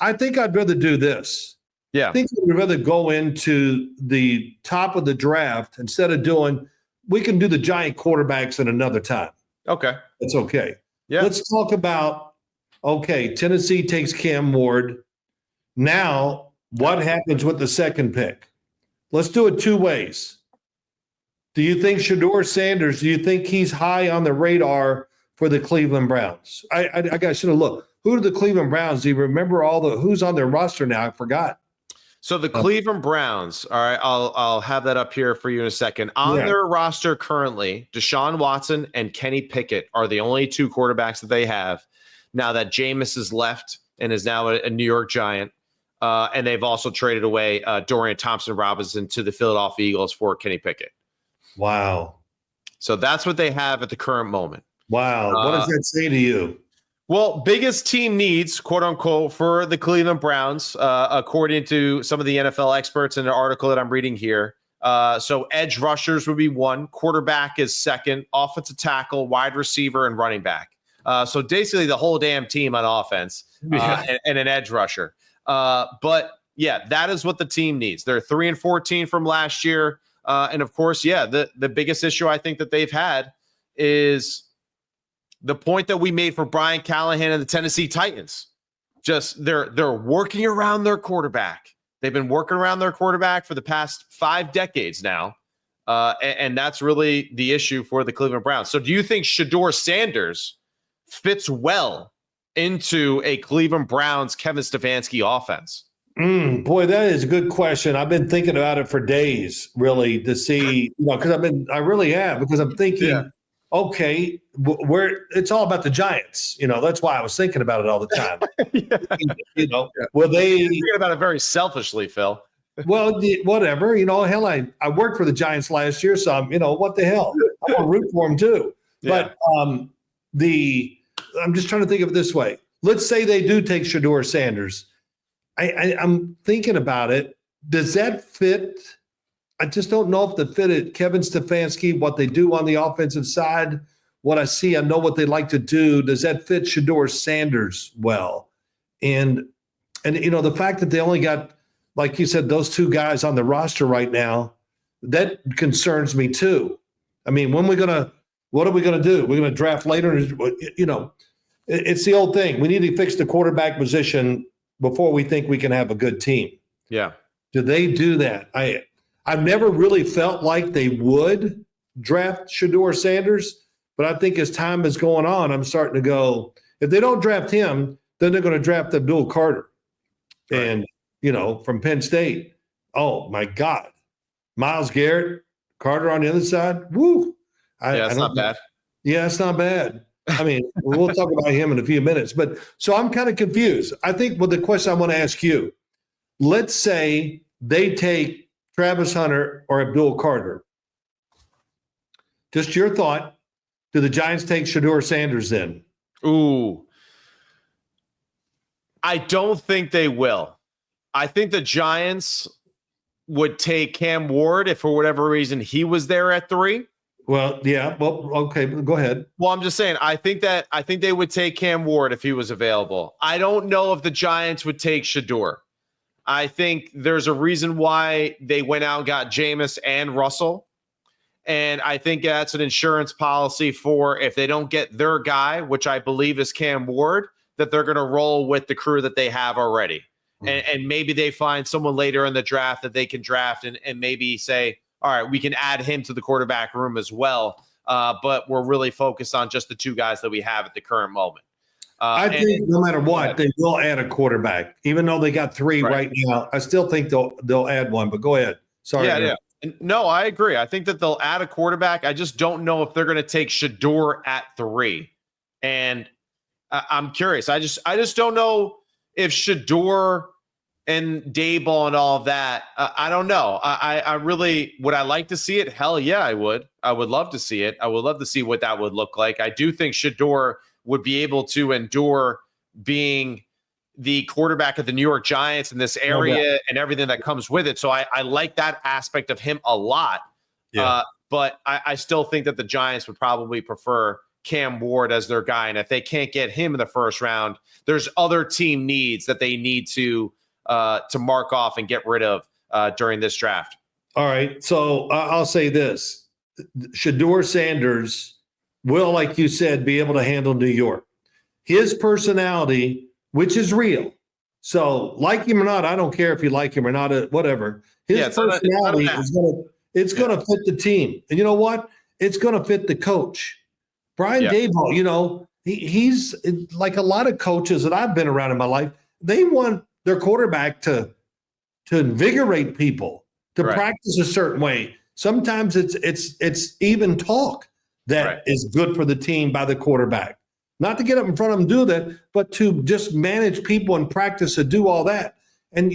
I think I'd rather do this. Yeah. I think I'd rather go into the top of the draft instead of we can do the giant quarterbacks at another time. Okay. That's okay. Yeah. Let's talk about, Tennessee takes Cam Ward. Now, what happens with the second pick? Let's do it two ways. Do you think Shedeur Sanders, do you think he's high on the radar for the Cleveland Browns? I should have looked. Who are the Cleveland Browns? Do you remember who's on their roster now? I forgot. So the Cleveland Browns, all right, I'll have that up here for you in a second. On their roster currently, Deshaun Watson and Kenny Pickett are the only two quarterbacks that they have now that Jameis is left and is now a New York Giant. And they've also traded away Dorian Thompson-Robinson to the Philadelphia Eagles for Kenny Pickett. Wow. So that's what they have at the current moment. Wow. What does that say to you? Well, biggest team needs, quote unquote, for the Cleveland Browns, according to some of the NFL experts in the article that I'm reading here. So edge rushers would be one, quarterback is second, offensive tackle, wide receiver, and running back. So basically the whole damn team on offense and an edge rusher. But yeah, that is what the team needs. They're 3-14 from last year. And of course, the biggest issue I think that they've had is the point that we made for Brian Callahan and the Tennessee Titans. Just they're working around their quarterback. They've been working around their quarterback for the past 5 decades now. And that's really the issue for the Cleveland Browns. So do you think Shedeur Sanders fits well into a Cleveland Browns Kevin Stefanski offense? Boy, that is a good question. I've been thinking about it for days, really, to see, because I really have, because I'm thinking, okay, it's all about the Giants. That's why I was thinking about it all the time. Will they? You're thinking about it very selfishly, Phil. Well, whatever. Hell, I worked for the Giants last year, so what the hell? I'm gonna root for them too. Yeah. But I'm just trying to think of it this way. Let's say they do take Shedeur Sanders. I'm thinking about it. Does that fit? I just don't know if the fit at Kevin Stefanski, what they do on the offensive side, what I see, I know what they like to do. Does that fit Shedeur Sanders well? And the fact that they only got, like you said, those two guys on the roster right now, that concerns me too. I mean, what are we going to do? We're going to draft later? It's the old thing. We need to fix the quarterback position before we think we can have a good team. Yeah. Do they do that? I've never really felt like they would draft Shedeur Sanders, but I think as time is going on, I'm starting to go, if they don't draft him, then they're going to draft Abdul Carter. Right. And, from Penn State. Oh, my God. Myles Garrett, Carter on the other side. Woo. It's not bad. Yeah, it's not bad. I mean, we'll talk about him in a few minutes. But so I'm kind of confused. I think the question I want to ask you, let's say they take Travis Hunter or Abdul Carter. Just your thought. Do the Giants take Shedeur Sanders then? Ooh. I don't think they will. I think the Giants would take Cam Ward if for whatever reason he was there at 3. Well, yeah. Well, okay, go ahead. Well, I'm just saying, I think they would take Cam Ward if he was available. I don't know if the Giants would take Shedeur. I think there's a reason why they went out and got Jameis and Russell. And I think that's an insurance policy for if they don't get their guy, which I believe is Cam Ward, that they're going to roll with the crew that they have already. And maybe they find someone later in the draft that they can draft and maybe say, all right, we can add him to the quarterback room as well. But we're really focused on just the 2 guys that we have at the current moment. I think no matter what, they will add a quarterback. Even though they got 3 right now, I still think they'll add one. But go ahead. Sorry. Yeah. No, I agree. I think that they'll add a quarterback. I just don't know if they're going to take Shedeur at 3. And I'm curious. I just don't know if Shedeur and Daboll and all of that. I don't know. I really, would I like to see it? Hell yeah, I would. I would love to see it. I would love to see what that would look like. I do think Shedeur would be able to endure being the quarterback of the New York Giants in this area and everything that comes with it. So I like that aspect of him a lot. Yeah. But I still think that the Giants would probably prefer Cam Ward as their guy. And if they can't get him in the first round, there's other team needs that they need to mark off and get rid of during this draft. All right. So I'll say this. Shedeur Sanders will, like you said, be able to handle New York. His personality, which is real. So like him or not, I don't care if you like him or not, whatever. His personality is going to fit the team. And you know what? It's going to fit the coach. Brian Daboll, he's like a lot of coaches that I've been around in my life. They want their quarterback to invigorate people, to practice a certain way. Sometimes it's even talk that is good for the team by the quarterback. Not to get up in front of them and do that, but to just manage people and practice to do all that. And,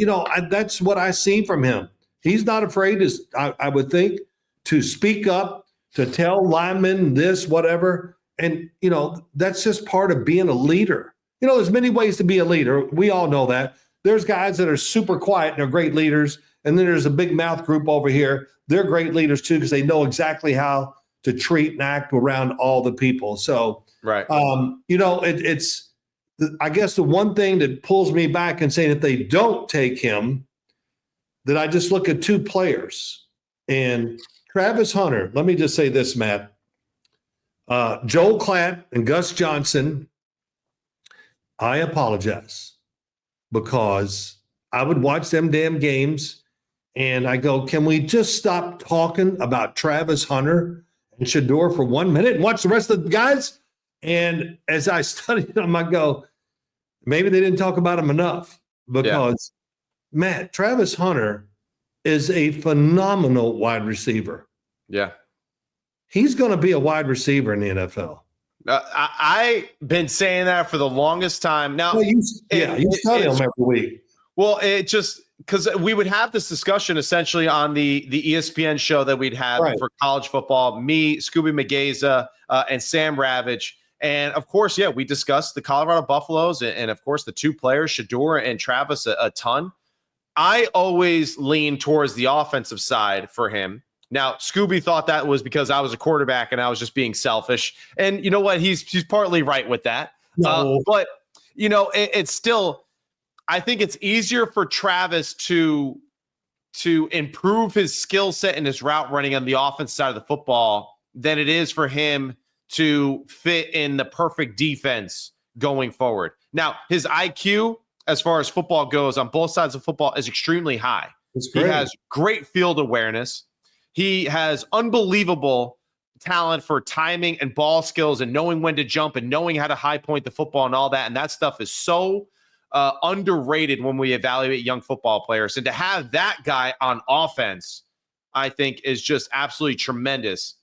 that's what I see from him. He's not afraid, I would think, to speak up, to tell linemen this, whatever. And, that's just part of being a leader. There's many ways to be a leader. We all know that. There's guys that are super quiet and they're great leaders. And then there's a big mouth group over here. They're great leaders too, because they know exactly how to treat and act around all the people. So, it's I guess the one thing that pulls me back and saying if they don't take him, that I just look at two players. And Travis Hunter, let me just say this, Matt. Joel Klatt and Gus Johnson, I apologize, because I would watch them damn games and I go, can we just stop talking about Travis Hunter and Shedeur for 1 minute and watch the rest of the guys? And as I studied them, I go, maybe they didn't talk about him enough, because, Matt, Travis Hunter is a phenomenal wide receiver. Yeah. He's going to be a wide receiver in the NFL. I've been saying that for the longest time. Now, you study him every week. Well, it just because we would have this discussion essentially on the ESPN show that we'd have for college football, me, Scooby Mageza, and Sam Ravage. And of course, we discussed the Colorado Buffaloes and of course the two players, Shedeur and Travis, a ton. I always lean towards the offensive side for him. Now, Scooby thought that was because I was a quarterback and I was just being selfish. And you know what? He's partly right with that. No. But, it's still, I think it's easier for Travis to improve his skill set and his route running on the offense side of the football than it is for him to fit in the perfect defense going forward. Now, his IQ, as far as football goes, on both sides of football is extremely high. He has great field awareness. He has unbelievable talent for timing and ball skills and knowing when to jump and knowing how to high point the football and all that. And that stuff is so underrated when we evaluate young football players. And to have that guy on offense, I think, is just absolutely tremendous.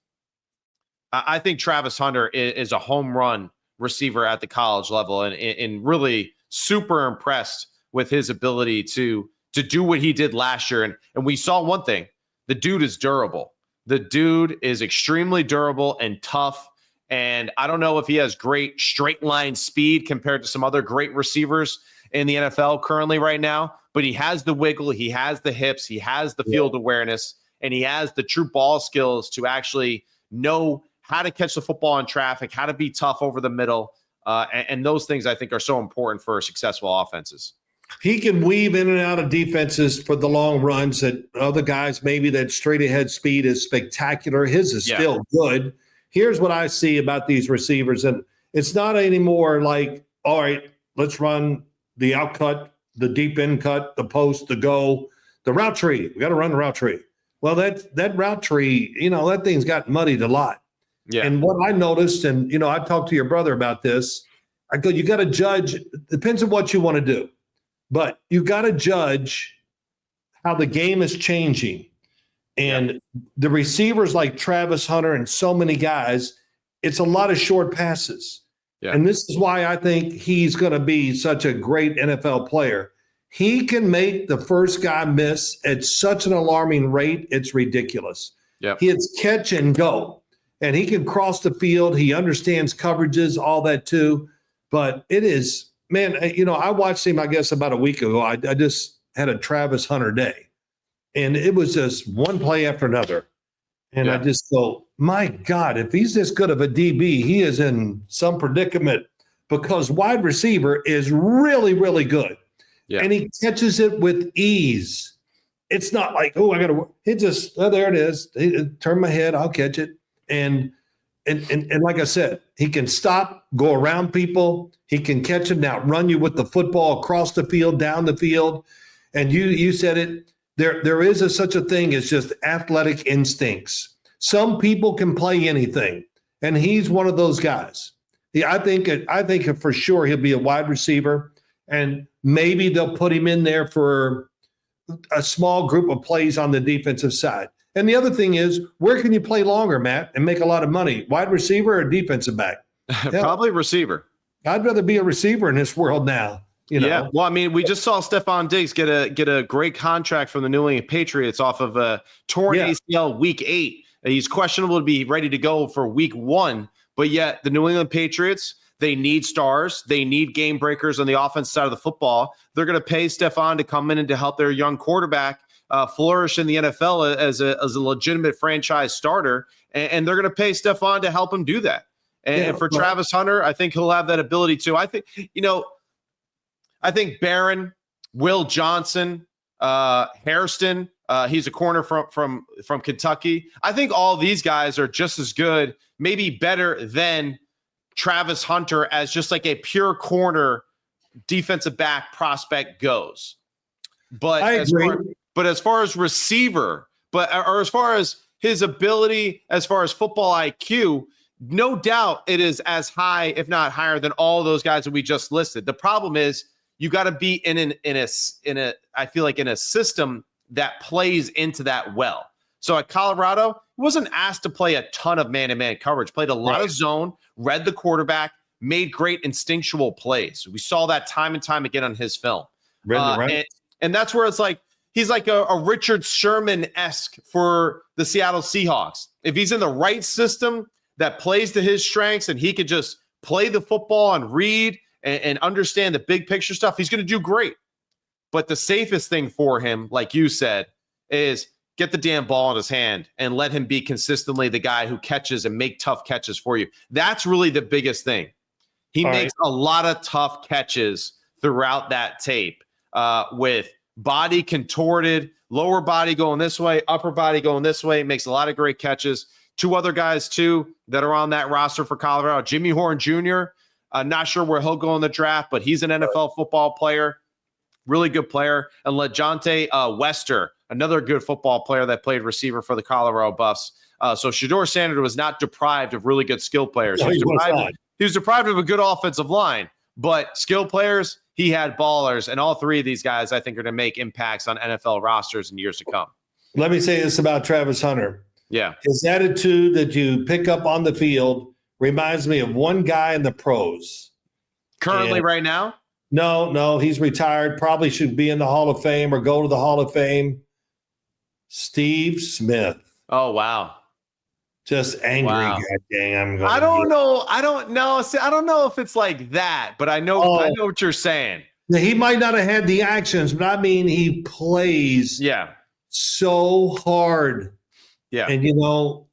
I think Travis Hunter is a home run receiver at the college level, and really super impressed with his ability to do what he did last year. And we saw one thing. The dude is durable. The dude is extremely durable and tough. And I don't know if he has great straight line speed compared to some other great receivers in the NFL currently right now, but he has the wiggle, he has the hips, he has the field awareness, and he has the true ball skills to actually know how to catch the football in traffic, how to be tough over the middle. And those things I think are so important for successful offenses. He can weave in and out of defenses for the long runs that other guys, maybe that straight ahead speed is spectacular. His is still good. Here's what I see about these receivers. And it's not anymore like, all right, let's run the outcut, the deep in cut, the post, the go, the route tree. We got to run the route tree. Well, that route tree, that thing's got muddied a lot. Yeah. And what I noticed, and, I talked to your brother about this, I go, you got to judge, depends on what you want to do. But you got to judge how the game is changing. And the receivers like Travis Hunter and so many guys, it's a lot of short passes. Yeah. And this is why I think he's going to be such a great NFL player. He can make the first guy miss at such an alarming rate, it's ridiculous. Yep. It's catch and go. And he can cross the field. He understands coverages, all that too. But it is... Man, I watched him, I guess, about a week ago. I just had a Travis Hunter day. And it was just one play after another. And I just go, my God, if he's this good of a DB, he is in some predicament because wide receiver is really, really good. Yeah. And he catches it with ease. It's not like, oh, I got to, it just, oh, there it is. Turn my head, I'll catch it. And like I said, he can stop, go around people. He can catch them now, run you with the football across the field, down the field. And you said it, there is such a thing as just athletic instincts. Some people can play anything, and he's one of those guys. I think for sure he'll be a wide receiver, and maybe they'll put him in there for a small group of plays on the defensive side. And the other thing is, where can you play longer, Matt, and make a lot of money? Wide receiver or defensive back? Probably receiver. I'd rather be a receiver in this world now. Yeah. Well, I mean, we just saw Stephon Diggs get a great contract from the New England Patriots off of a torn ACL week 8. He's questionable to be ready to go for week 1, but yet the New England Patriots, they need stars. They need game breakers on the offense side of the football. They're going to pay Stephon to come in and to help their young quarterback flourish in the NFL as a legitimate franchise starter. And they're going to pay Stephon to help him do that. And for Travis Hunter, I think he'll have that ability too. I think Barron, Will Johnson, Hairston, he's a corner from Kentucky. I think all these guys are just as good, maybe better than Travis Hunter as just like a pure corner defensive back prospect goes. But as far as receiver, or as far as his ability, as far as football IQ, no doubt it is as high, if not higher, than all those guys that we just listed. The problem is you got to be in a system that plays into that well. So at Colorado, he wasn't asked to play a ton of man-to-man coverage, played a lot of zone, read the quarterback, made great instinctual plays. We saw that time and time again on his film. And that's where it's like, he's like a Richard Sherman-esque for the Seattle Seahawks. If he's in the right system that plays to his strengths and he could just play the football and read and understand the big picture stuff, he's going to do great. But the safest thing for him, like you said, is get the damn ball in his hand and let him be consistently the guy who catches and make tough catches for you. That's really the biggest thing. He makes a lot of tough catches throughout that tape with body contorted, lower body going this way, upper body going this way. Makes a lot of great catches. 2 other guys, too, that are on that roster for Colorado. Jimmy Horn Jr., not sure where he'll go in the draft, but he's an NFL football player, really good player. And LeJontay Wester, another good football player that played receiver for the Colorado Buffs. So Shedeur Sanders was not deprived of really good skill players. No, he was deprived of a good offensive line, but skill players, he had ballers. And all 3 of these guys, I think, are going to make impacts on NFL rosters in years to come. Let me say this about Travis Hunter. Yeah. His attitude that you pick up on the field reminds me of one guy in the pros. Currently, right now? No, he's retired. Probably should be in the Hall of Fame or go to the Hall of Fame. Steve Smith. Oh, wow. Just angry. Wow. God dang, I don't know. See, I don't know if it's like that, but I know what you're saying. He might not have had the actions, but I mean, he plays so hard. Yeah. And,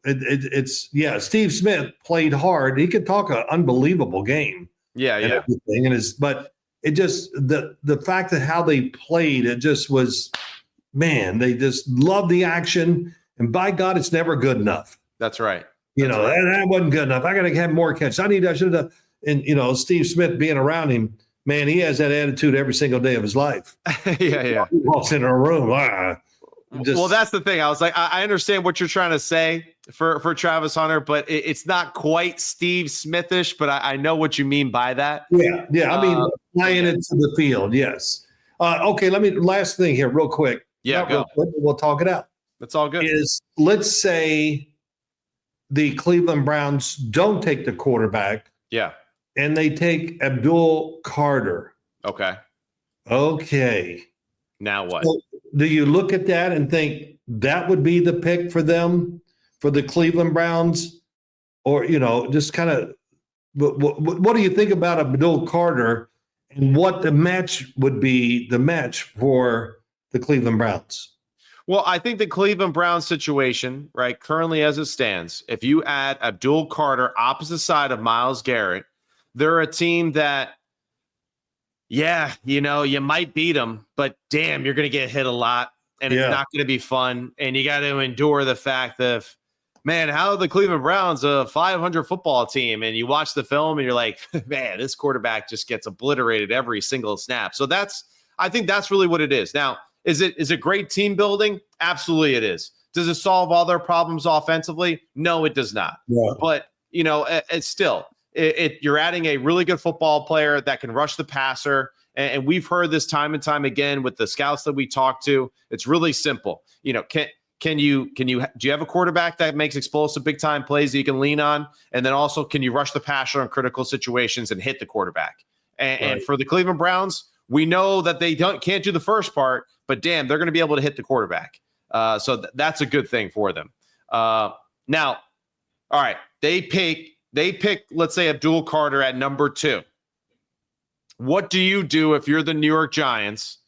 it's Steve Smith played hard. He could talk an unbelievable game. Yeah. Everything. But it just, the fact that how they played, it just was, man, they just love the action. And by God, it's never good enough. That's right. That wasn't good enough. I got to have more catches. I should have. And, Steve Smith being around him, man, he has that attitude every single day of his life. Yeah. He walks into a room. Well, that's the thing. I was like, I understand what you're trying to say for Travis Hunter, but it's not quite Steve Smithish, but I know what you mean by that. Yeah. I mean, flying into the field. Yes. Okay. Last thing here real quick. Yeah. Go. Real quick, we'll talk it out. That's all good. Let's say the Cleveland Browns don't take the quarterback. Yeah. And they take Abdul Carter. Okay. Now what? So, do you look at that and think that would be the pick for them, for the Cleveland Browns? Or, just kind of, what do you think about Abdul Carter and what the match would be, the match for the Cleveland Browns? Well, I think the Cleveland Browns situation, right, currently as it stands, if you add Abdul Carter opposite side of Myles Garrett, they're a team that, yeah, you might beat them, but damn, you're going to get hit a lot, and it's not going to be fun. And you got to endure the fact of, man, how the Cleveland Browns a 500 football team? And you watch the film and you're like, man, this quarterback just gets obliterated every single snap. So I think that's really what it is. Now, is it great team building? Absolutely it is. Does it solve all their problems offensively? No, it does not. Yeah. But, it's still, you're adding a really good football player that can rush the passer. And we've heard this time and time again with the scouts that we talk to. It's really simple. Do you have a quarterback that makes explosive big time plays that you can lean on? And then also, can you rush the passer in critical situations and hit the quarterback? And for the Cleveland Browns, we know that they can't do the first part, but damn, they're going to be able to hit the quarterback. So that's a good thing for them. Now, all right, they pick, let's say, Abdul Carter at number 2. What do you do if you're the New York Giants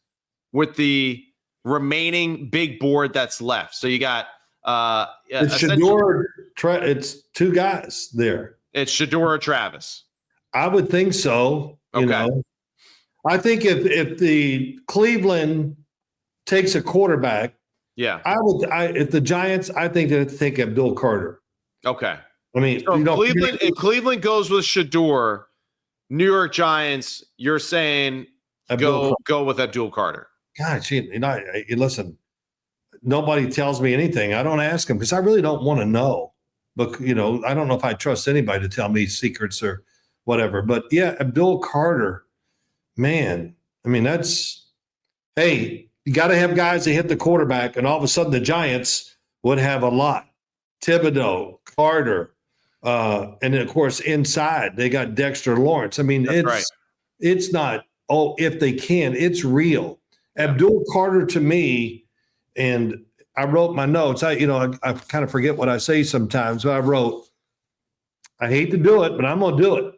with the remaining big board that's left? So you got it's Shedeur. It's 2 guys there. It's Shedeur or Travis. I would think so. Okay. I think if the Cleveland takes a quarterback, if the Giants, I think they'd take Abdul Carter. Okay. I mean, so if Cleveland goes with Shedeur, New York Giants, you're saying go with Abdul Carter. God, listen, nobody tells me anything. I don't ask them because I really don't want to know. But, I don't know if I trust anybody to tell me secrets or whatever. But, yeah, Abdul Carter, man, I mean, hey, you got to have guys that hit the quarterback, and all of a sudden the Giants would have a lot. Thibodeau, Carter, and then, of course, inside they got Dexter Lawrence. I mean, it's not, if they can, it's real. Abdul Carter to me, and I wrote my notes. I kind of forget what I say sometimes, but I wrote, I hate to do it, but I'm going to do it.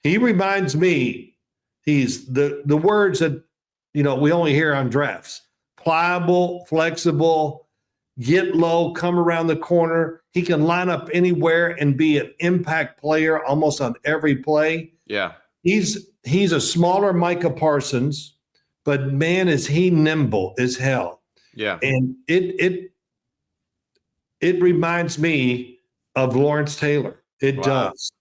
He reminds me, he's the words that, we only hear on drafts: pliable, flexible, get low, come around the corner. He can line up anywhere and be an impact player almost on every play. Yeah. He's a smaller Micah Parsons, but man, is he nimble as hell. Yeah. And it reminds me of Lawrence Taylor. It does.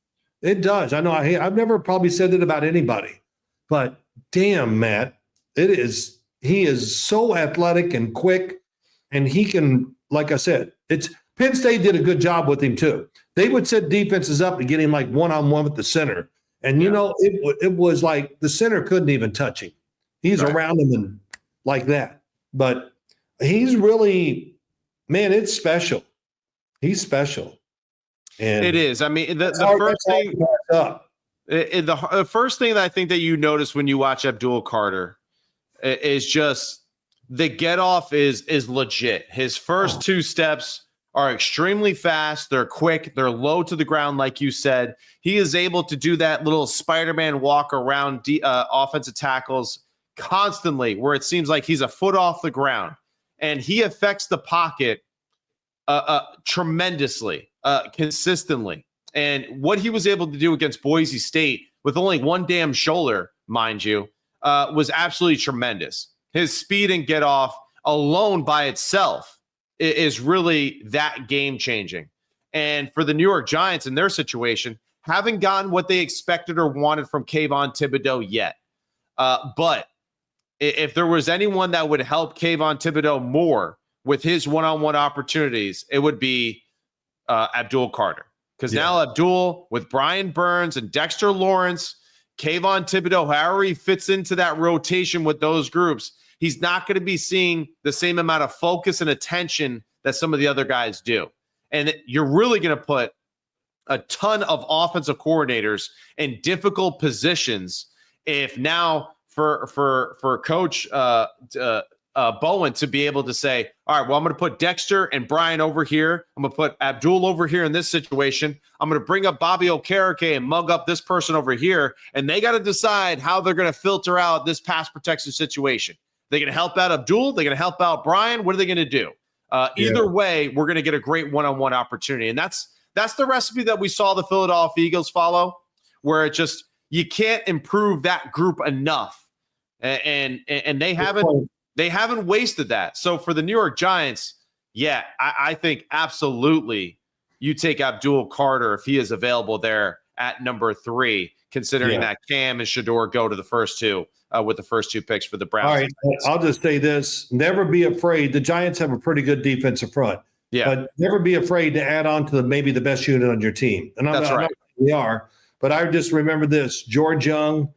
It does. I know I've never probably said that about anybody, but damn, Matt, he is so athletic and quick, and he can, like I said, Penn State did a good job with him too. They would set defenses up to get him like one-on-one with the center. And, it was like the center couldn't even touch him. He's around him and like that. But he's really, man, it's special. He's special. And it is. I mean, the first thing that I think that you notice when you watch Abdul Carter is just the get off is legit. His first 2 steps are extremely fast. They're quick. They're low to the ground, like you said. He is able to do that little Spider-Man walk around offensive tackles constantly, where it seems like he's a foot off the ground, and he affects the pocket tremendously, consistently. And what he was able to do against Boise State with only one damn shoulder, mind you, was absolutely tremendous. His speed and get off alone by itself is really that game changing. And for the New York Giants in their situation, haven't gotten what they expected or wanted from Kayvon Thibodeau yet. But if there was anyone that would help Kayvon Thibodeau more with his one-on-one opportunities, it would be Abdul Carter. Because now Abdul, with Brian Burns and Dexter Lawrence, Kayvon Thibodeau, however he fits into that rotation with those groups, he's not going to be seeing the same amount of focus and attention that some of the other guys do. And you're really going to put a ton of offensive coordinators in difficult positions if now for Coach Bowen to be able to say, all right, well, I'm going to put Dexter and Brian over here. I'm going to put Abdul over here in this situation. I'm going to bring up Bobby Okereke and mug up this person over here. And they got to decide how they're going to filter out this pass protection situation. They're going to help out Abdul. They're going to help out Brian. What are they going to do? Either way, we're going to get a great one-on-one opportunity. And that's the recipe that we saw the Philadelphia Eagles follow, where it just, you can't improve that group enough. And they haven't wasted that. So for the New York Giants, yeah, I think absolutely you take Abdul Carter if he is available there at number 3, considering that Cam and Shedeur go to the first 2 with the first 2 picks for the Browns. All right, I'll just say this. Never be afraid. The Giants have a pretty good defensive front. Yeah. But never be afraid to add on to maybe the best unit on your team. And That's right. We are. But I just remember this. George Young.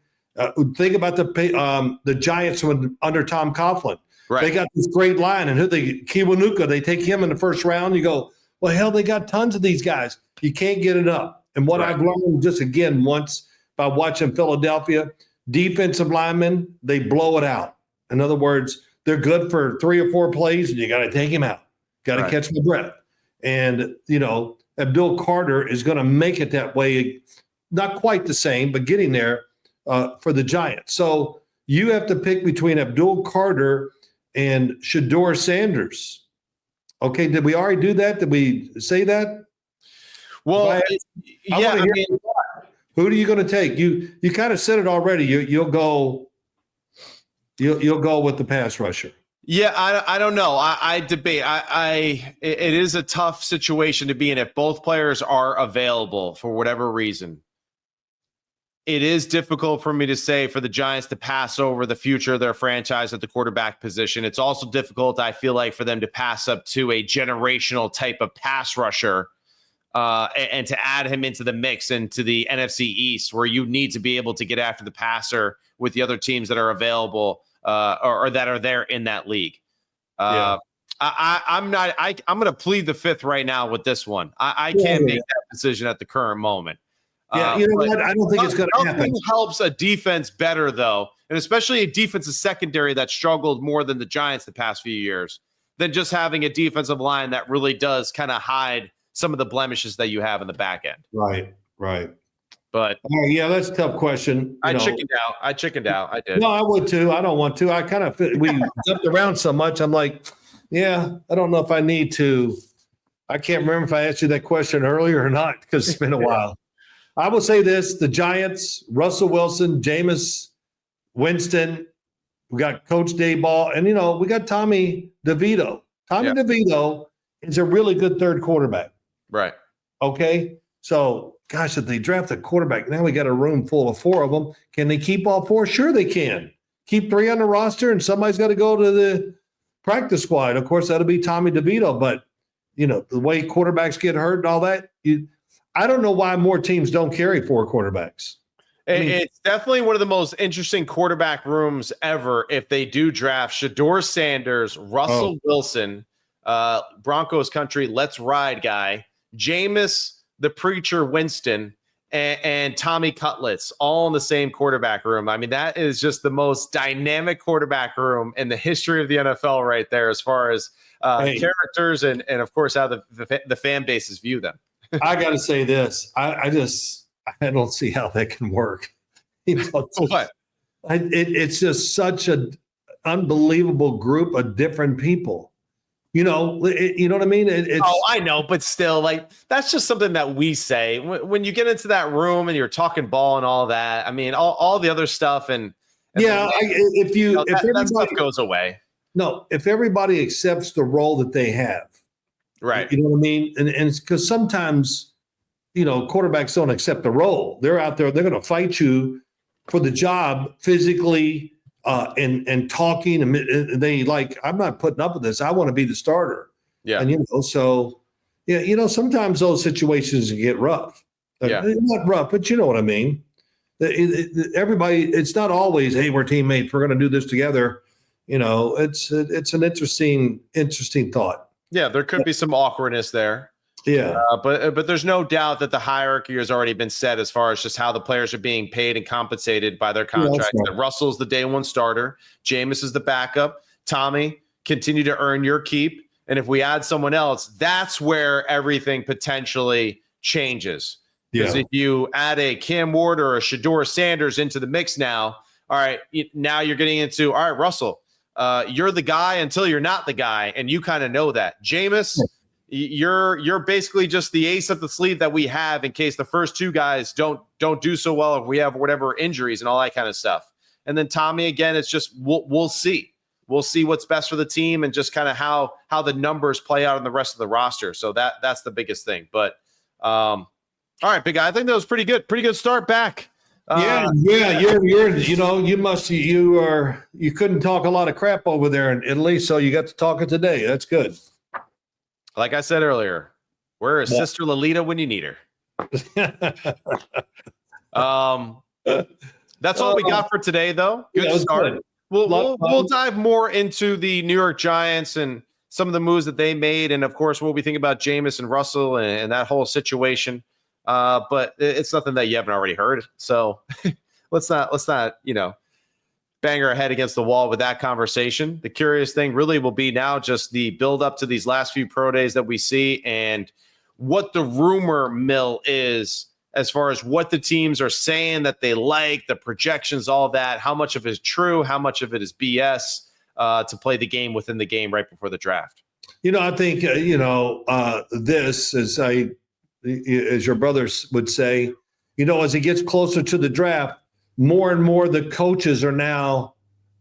Think about the Giants under Tom Coughlin. Right. They got this great line. And Kiwanuka, they take him in the first round. You go, well, hell, they got tons of these guys. You can't get it up. And what I've learned just again once by watching Philadelphia, defensive linemen, they blow it out. In other words, they're good for 3 or 4 plays, and you got to take him out. Got to catch my breath. And, Abdul Carter is going to make it that way. Not quite the same, but getting there for the Giants. So you have to pick between Abdul Carter and Shedeur Sanders. Okay, did we already do that? Did we say that? Well, who are you going to take? You kind of said it already. You'll go with the pass rusher. Yeah, I don't know. I debate. It is a tough situation to be in if both players are available for whatever reason. It is difficult for me to say for the Giants to pass over the future of their franchise at the quarterback position. It's also difficult, I feel like, for them to pass up to a generational type of pass rusher and to add him into the mix into the NFC East, where you need to be able to get after the passer with the other teams that are available or that are there in that league. I'm going to plead the 5th right now with this one. I can't make that decision at the current moment. Yeah, you know what? I don't think it's going to happen. Nothing helps a defense better, though, and especially a defensive secondary that struggled more than the Giants the past few years, than just having a defensive line that really does kind of hide some of the blemishes that you have in the back end. Right. But yeah, that's a tough question. I chickened out. I did. No, I would too. I don't want to. I kind of we jumped around so much. I'm like, yeah, I don't know if I need to. I can't remember if I asked you that question earlier or not because it's been a while. I will say this: the Giants, Russell Wilson, Jameis Winston. We got Coach Dayball, and we got Tommy DeVito. DeVito is a really good third quarterback. Right. Okay. So, gosh, if they draft a quarterback, now we got a room full of 4 of them. Can they keep all 4? Sure, they can. Keep 3 on the roster, and somebody's got to go to the practice squad. Of course, that'll be Tommy DeVito. But the way quarterbacks get hurt and all that, I don't know why more teams don't carry 4 quarterbacks. It's definitely one of the most interesting quarterback rooms ever if they do draft Shedeur Sanders, Russell Wilson, Broncos country, let's ride guy, Jameis, the preacher Winston, and Tommy Cutlets all in the same quarterback room. I mean, that is just the most dynamic quarterback room in the history of the NFL right there as far as characters and of course, how the fan bases view them. I got to say this. I don't see how that can work. What? It's just such an unbelievable group of different people. You know what I mean? I know, but still, that's just something that we say when you get into that room and you're talking ball and all that. I mean, all the other stuff that stuff goes away. No, if everybody accepts the role that they have, right? You know what I mean? And it's because sometimes, quarterbacks don't accept the role. They're out there. They're going to fight you for the job physically. And talking, and they I'm not putting up with this. I want to be the starter. Yeah. And, sometimes those situations get rough. Yeah. Not rough, but you know what I mean? Everybody, it's not always, hey, we're teammates. We're going to do this together. It's an interesting thought. Yeah. There could be some awkwardness there. Yeah. But there's no doubt that the hierarchy has already been set as far as just how the players are being paid and compensated by their contracts. Yeah, right. Russell's the day one starter. Jameis is the backup. Tommy, continue to earn your keep. And if we add someone else, that's where everything potentially changes. Because if you add a Cam Ward or a Shedeur Sanders into the mix now, all right, now you're getting into, all right, Russell, you're the guy until you're not the guy, and you kind of know that. Jameis, you're basically just the ace up the sleeve that we have in case the first two guys don't do so well, if we have whatever injuries and all that kind of stuff. And then Tommy, again, it's just we'll see. We'll see what's best for the team and just kind of how the numbers play out in the rest of the roster. So that's the biggest thing. But all right, big guy, I think that was pretty good. Pretty good start back. Yeah. You're you couldn't talk a lot of crap over there, and at least so you got to talk it today. That's good. Like I said earlier, where is Sister Lolita when you need her? That's all we got for today, though. Good start. Good. We'll dive more into the New York Giants and some of the moves that they made, and of course, what we think about Jameis and Russell and that whole situation. But it's nothing that you haven't already heard. So let's not bang our head against the wall with that conversation. The curious thing really will be now just the build up to these last few pro days that we see and what the rumor mill is as far as what the teams are saying that they like, the projections, all that, how much of it is true, how much of it is BS to play the game within the game right before the draft. I think, this is as your brothers would say, as it gets closer to the draft, more and more the coaches are now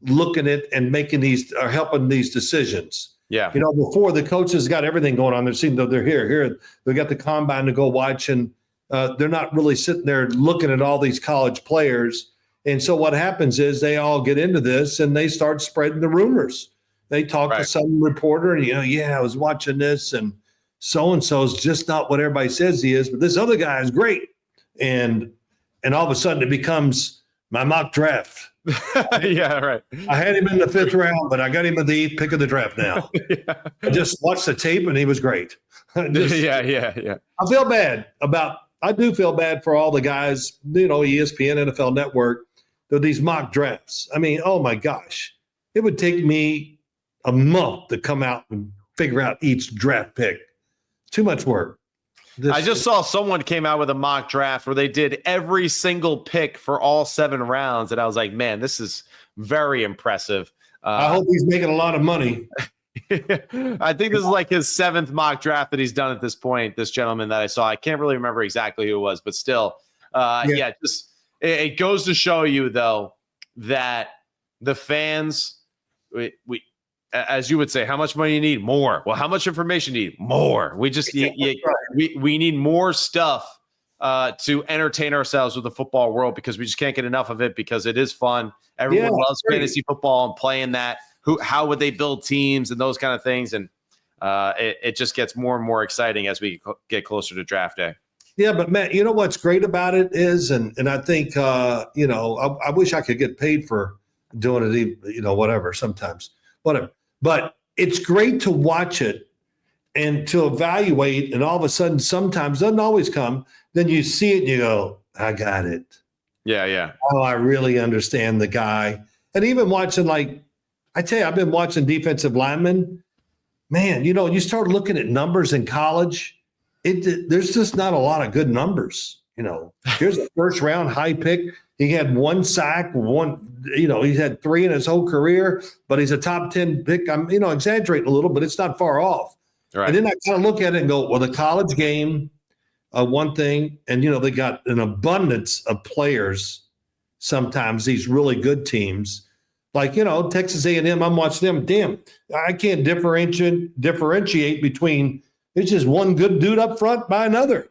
looking at and helping these decisions. Yeah. Before the coaches got everything going on, they're here. They got the combine to go watch, and they're not really sitting there looking at all these college players. And so what happens is they all get into this and they start spreading the rumors. They talk to some reporter and, I was watching this and so-and-so is just not what everybody says he is, but this other guy is great. And all of a sudden it becomes my mock draft. Yeah, right. I had him in the 5th round, but I got him at the 8th pick of the draft now. Yeah. I just watched the tape and he was great. Yeah. I do feel bad for all the guys, ESPN, NFL Network, these mock drafts. I mean, oh my gosh, it would take me a month to come out and figure out each draft pick. Too much work. I just saw someone came out with a mock draft where they did every single pick for all 7 rounds. And I was like, man, this is very impressive. I hope he's making a lot of money. I think this is like his 7th mock draft that he's done at this point, this gentleman that I saw. I can't really remember exactly who it was, but still, just it goes to show you, though, that the fans, we as you would say, how much money you need? More. Well, how much information you need? More. We just we need more stuff to entertain ourselves with the football world because we just can't get enough of it because it is fun. Everyone loves fantasy football and playing that. How would they build teams and those kind of things? And it just gets more and more exciting as we get closer to draft day. Yeah, but Matt, what's great about it is, and I think, I wish I could get paid for doing it, whatever, sometimes, whatever. But it's great to watch it and to evaluate, and all of a sudden, sometimes, doesn't always come, then you see it and you go, I got it. Yeah. Oh, I really understand the guy. And even watching, I tell you, I've been watching defensive linemen. Man, you start looking at numbers in college, there's just not a lot of good numbers. Here's a 1st round high pick. He had 1 sack, he's had 3 in his whole career, but he's a top 10 pick. I'm, exaggerating a little, but it's not far off. Right. And then I kind of look at it and go, well, the college game, one thing, and, they got an abundance of players, sometimes these really good teams. Like, Texas A&M, I'm watching them. Damn, I can't differentiate between it's just one good dude up front by another.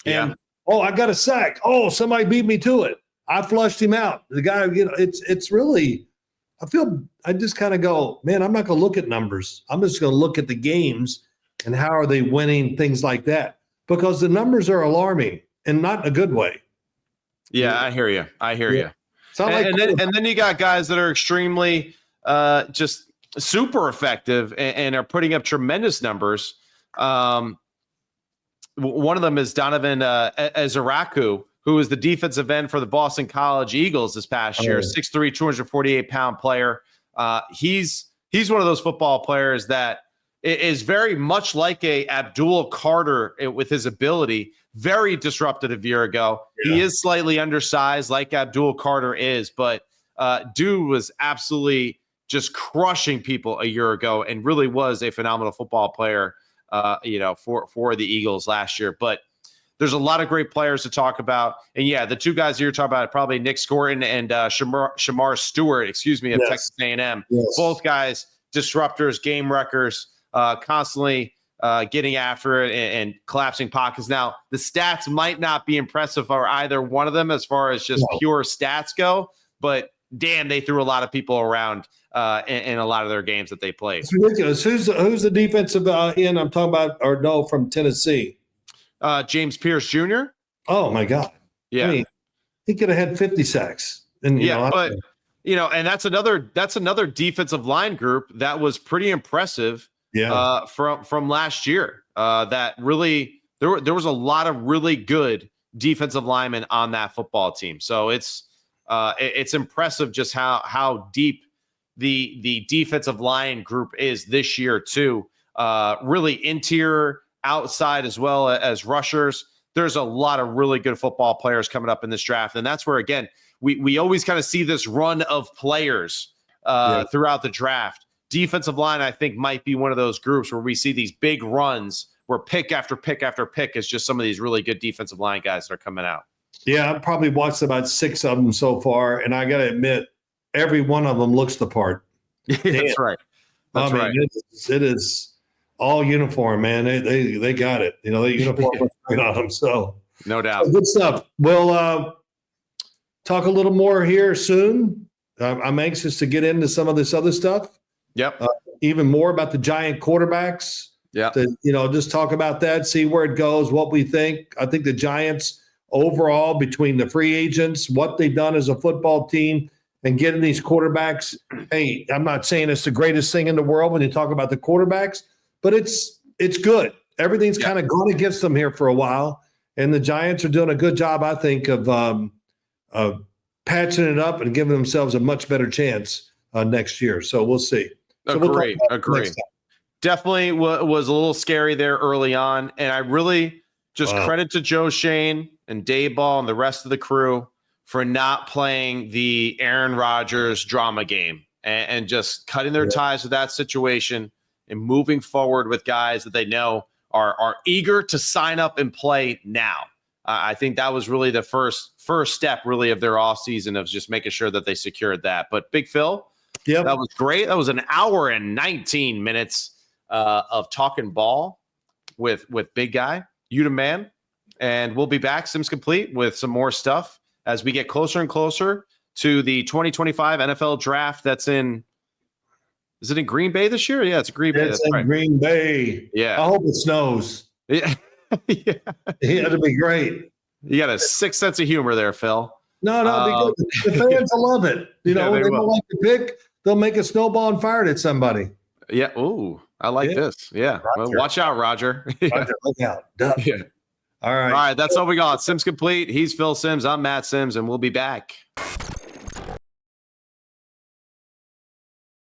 And, I got a sack. Oh, somebody beat me to it. I flushed him out. The guy, it's really, I just kind of go, man, I'm not going to look at numbers. I'm just going to look at the games and how are they winning, things like that. Because the numbers are alarming and not in a good way. Yeah, I hear you. And then you got guys that are extremely just super effective and are putting up tremendous numbers. One of them is Donovan Ezaraku, who is the defensive end for the Boston College Eagles this past year, 6'3", 248-pound player. He's one of those football players that is very much like a Abdul Carter with his ability. Very disruptive a year ago. Yeah. He is slightly undersized like Abdul Carter is, but dude was absolutely just crushing people a year ago and really was a phenomenal football player, for the Eagles last year. But there's a lot of great players to talk about. And yeah, the two guys you're talking about, probably Nick Scorton and Shamar Stewart, of Yes. Texas A&M. Yes. Both guys, disruptors, game wreckers, constantly getting after it and collapsing pockets. Now, the stats might not be impressive for either one of them as far as just pure stats go, but damn, they threw a lot of people around in a lot of their games that they played. It's ridiculous. Who's the defensive end I'm talking about, or no, from Tennessee? James Pierce Jr. Oh my God. Yeah. I mean, he could have had 50 sacks. And and that's another defensive line group that was pretty impressive. Yeah. From last year. That really there was a lot of really good defensive linemen on that football team. So it's impressive just how deep the defensive line group is this year too. Really interior, outside, as well as rushers. There's a lot of really good football players coming up in this draft. And that's where, again, we always kind of see this run of players throughout the draft. Defensive line, I think, might be one of those groups where we see these big runs where pick after pick after pick is just some of these really good defensive line guys that are coming out. Yeah, I've probably watched about 6 of them so far, and I got to admit, every one of them looks the part. That's right. That's right. It is all uniform, man. They got it. The uniform looks great on them. So no doubt. So good stuff. We'll talk a little more here soon. I'm anxious to get into some of this other stuff. Yep. Even more about the giant quarterbacks. Yeah. Just talk about that, see where it goes, what we think. I think the Giants overall, between the free agents, what they've done as a football team, and getting these quarterbacks. Hey, I'm not saying it's the greatest thing in the world when you talk about the quarterbacks, but it's good. Everything's kind of gone against them here for a while, and the Giants are doing a good job, I think, of patching it up and giving themselves a much better chance next year. So we'll see. So Agree. Definitely was a little scary there early on, and I really just credit to Joe Shane and Dayball and the rest of the crew for not playing the Aaron Rodgers drama game and just cutting their ties with that situation and moving forward with guys that they know are eager to sign up and play now. I think that was really the first step really of their offseason, of just making sure that they secured that. But Big Phil, that was great. That was an hour and 19 minutes of talking ball with Big Guy, you the man. And we'll be back, Sims Complete, with some more stuff as we get closer and closer to the 2025 NFL draft. Is it in Green Bay this year? Yeah, it's Green Bay. It's in Green Bay. Yeah. I hope it snows. Yeah. It'll be great. You got a sick sense of humor there, Phil. No, because the fans will love it. They don't like the pick. They'll make a snowball and fire it at somebody. Yeah. Ooh, I like this. Yeah. Well, watch out, Roger. Roger, look out. Duh. Yeah. All right. All right. That's all we got. Sims Complete. He's Phil Sims. I'm Matt Sims, and we'll be back.